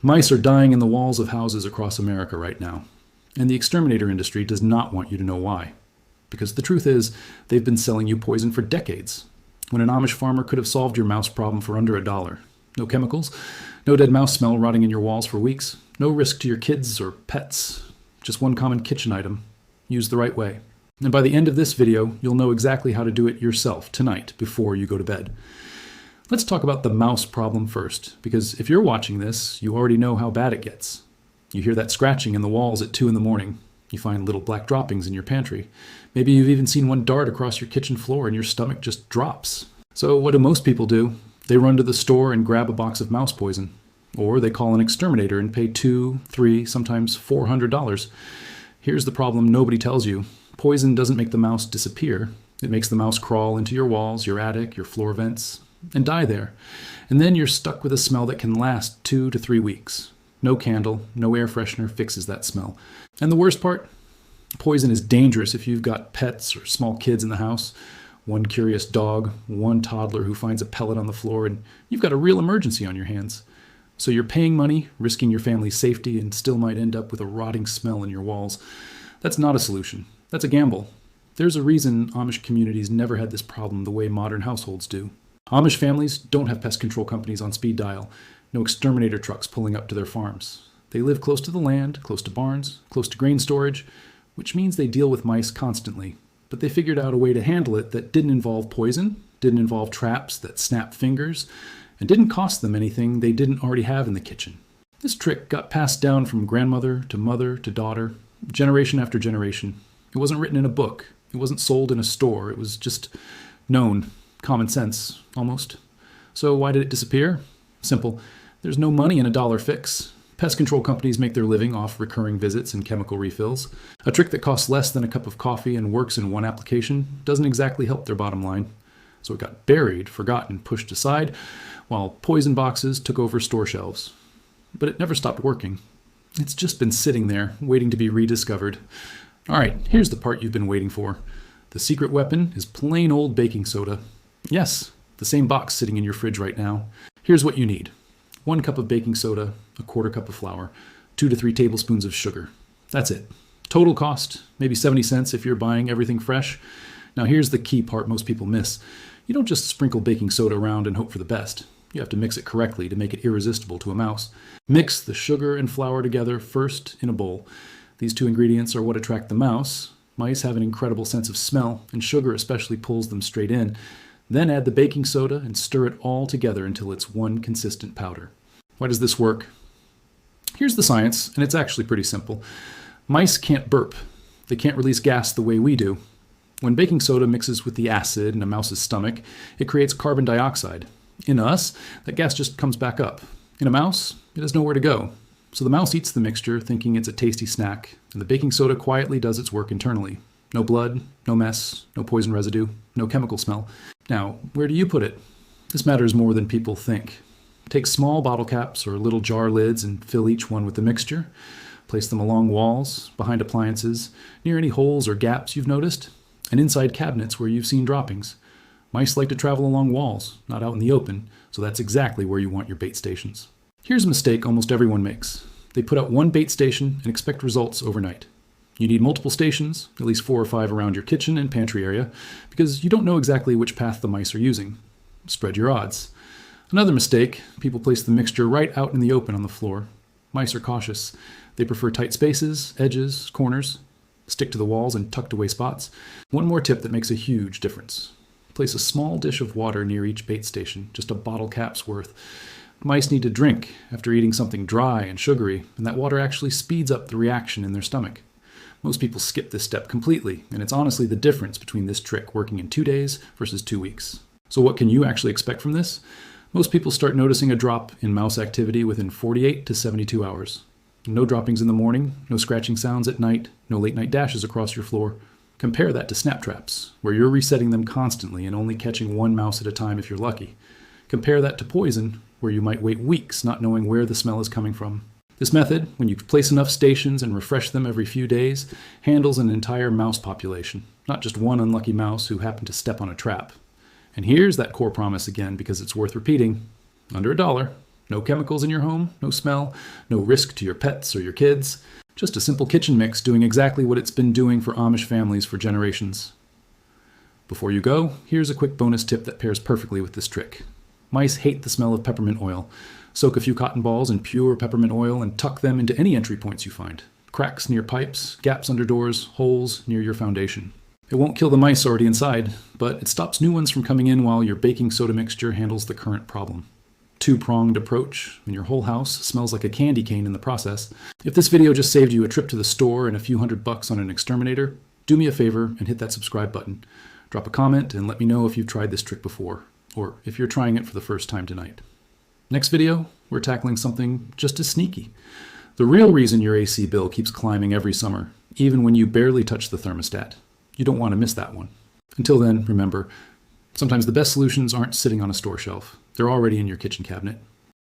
Mice are dying in the walls of houses across America right now, and the exterminator industry does not want you to know why. Because the truth is, they've been selling you poison for decades, when an Amish farmer could have solved your mouse problem for under $1. No chemicals, no dead mouse smell rotting in your walls for weeks, no risk to your kids or pets, just one common kitchen item, used the right way. And by the end of this video, you'll know exactly how to do it yourself tonight before you go to bed. Let's talk about the mouse problem first, because if you're watching this, you already know how bad it gets. You hear that scratching in the walls at 2 in the morning. You find little black droppings in your pantry. Maybe you've even seen one dart across your kitchen floor and your stomach just drops. So what do most people do? They run to the store and grab a box of mouse poison. Or they call an exterminator and pay $200, $300, sometimes $400. Here's the problem nobody tells you. Poison doesn't make the mouse disappear. It makes the mouse crawl into your walls, your attic, your floor vents, and die there. And then you're stuck with a smell that can last 2 to 3 weeks. No candle, no air freshener fixes that smell. And the worst part? Poison is dangerous if you've got pets or small kids in the house. One curious dog, one toddler who finds a pellet on the floor, and you've got a real emergency on your hands. So you're paying money, risking your family's safety, and still might end up with a rotting smell in your walls. That's not a solution. That's a gamble. There's a reason Amish communities never had this problem the way modern households do. Amish families don't have pest control companies on speed dial, no exterminator trucks pulling up to their farms. They live close to the land, close to barns, close to grain storage, which means they deal with mice constantly. But they figured out a way to handle it that didn't involve poison, didn't involve traps that snap fingers, and didn't cost them anything they didn't already have in the kitchen. This trick got passed down from grandmother to mother to daughter, generation after generation. It wasn't written in a book. It wasn't sold in a store. It was just known. Common sense, almost. So why did it disappear? Simple. There's no money in a dollar fix. Pest control companies make their living off recurring visits and chemical refills. A trick that costs less than a cup of coffee and works in one application doesn't exactly help their bottom line. So it got buried, forgotten, pushed aside, while poison boxes took over store shelves. But it never stopped working. It's just been sitting there, waiting to be rediscovered. All right, here's the part you've been waiting for. The secret weapon is plain old baking soda. Yes, the same box sitting in your fridge right now. Here's what you need. 1 cup of baking soda, a 1/4 cup of flour, 2 to 3 tablespoons of sugar. That's it. Total cost, maybe 70 cents if you're buying everything fresh. Now here's the key part most people miss. You don't just sprinkle baking soda around and hope for the best. You have to mix it correctly to make it irresistible to a mouse. Mix the sugar and flour together first in a bowl. These 2 ingredients are what attract the mouse. Mice have an incredible sense of smell, and sugar especially pulls them straight in. Then add the baking soda and stir it all together until it's one consistent powder. Why does this work? Here's the science, and it's actually pretty simple. Mice can't burp. They can't release gas the way we do. When baking soda mixes with the acid in a mouse's stomach, it creates carbon dioxide. In us, that gas just comes back up. In a mouse, it has nowhere to go. So the mouse eats the mixture thinking it's a tasty snack, and the baking soda quietly does its work internally. No blood, no mess, no poison residue, no chemical smell. Now, where do you put it? This matters more than people think. Take small bottle caps or little jar lids and fill each one with the mixture. Place them along walls, behind appliances, near any holes or gaps you've noticed, and inside cabinets where you've seen droppings. Mice like to travel along walls, not out in the open, so that's exactly where you want your bait stations. Here's a mistake almost everyone makes. They put out one bait station and expect results overnight. You need multiple stations, at least 4 or 5 around your kitchen and pantry area, because you don't know exactly which path the mice are using. Spread your odds. Another mistake, people place the mixture right out in the open on the floor. Mice are cautious. They prefer tight spaces, edges, corners. Stick to the walls and tucked away spots. One more tip that makes a huge difference. Place a small dish of water near each bait station, just a bottle cap's worth. Mice need to drink after eating something dry and sugary, and that water actually speeds up the reaction in their stomach. Most people skip this step completely, and it's honestly the difference between this trick working in 2 days versus 2 weeks. So what can you actually expect from this? Most people start noticing a drop in mouse activity within 48 to 72 hours. No droppings in the morning, no scratching sounds at night, no late night dashes across your floor. Compare that to snap traps, where you're resetting them constantly and only catching 1 mouse at a time if you're lucky. Compare that to poison, where you might wait weeks not knowing where the smell is coming from. This method, when you place enough stations and refresh them every few days, handles an entire mouse population, not just one unlucky mouse who happened to step on a trap. And here's that core promise again because it's worth repeating. Under $1, No chemicals in your home, no smell, no risk to your pets or your kids. Just a simple kitchen mix doing exactly what it's been doing for Amish families for generations. Before you go, here's a quick bonus tip that pairs perfectly with this trick. Mice hate the smell of peppermint oil. Soak a few cotton balls in pure peppermint oil and tuck them into any entry points you find. Cracks near pipes, gaps under doors, holes near your foundation. It won't kill the mice already inside, but it stops new ones from coming in while your baking soda mixture handles the current problem. Two-pronged approach, and your whole house smells like a candy cane in the process. If this video just saved you a trip to the store and a few $100 on an exterminator, do me a favor and hit that subscribe button. Drop a comment and let me know if you've tried this trick before, or if you're trying it for the first time tonight. Next video, we're tackling something just as sneaky. The real reason your AC bill keeps climbing every summer, even when you barely touch the thermostat. You don't want to miss that one. Until then, remember, sometimes the best solutions aren't sitting on a store shelf. They're already in your kitchen cabinet.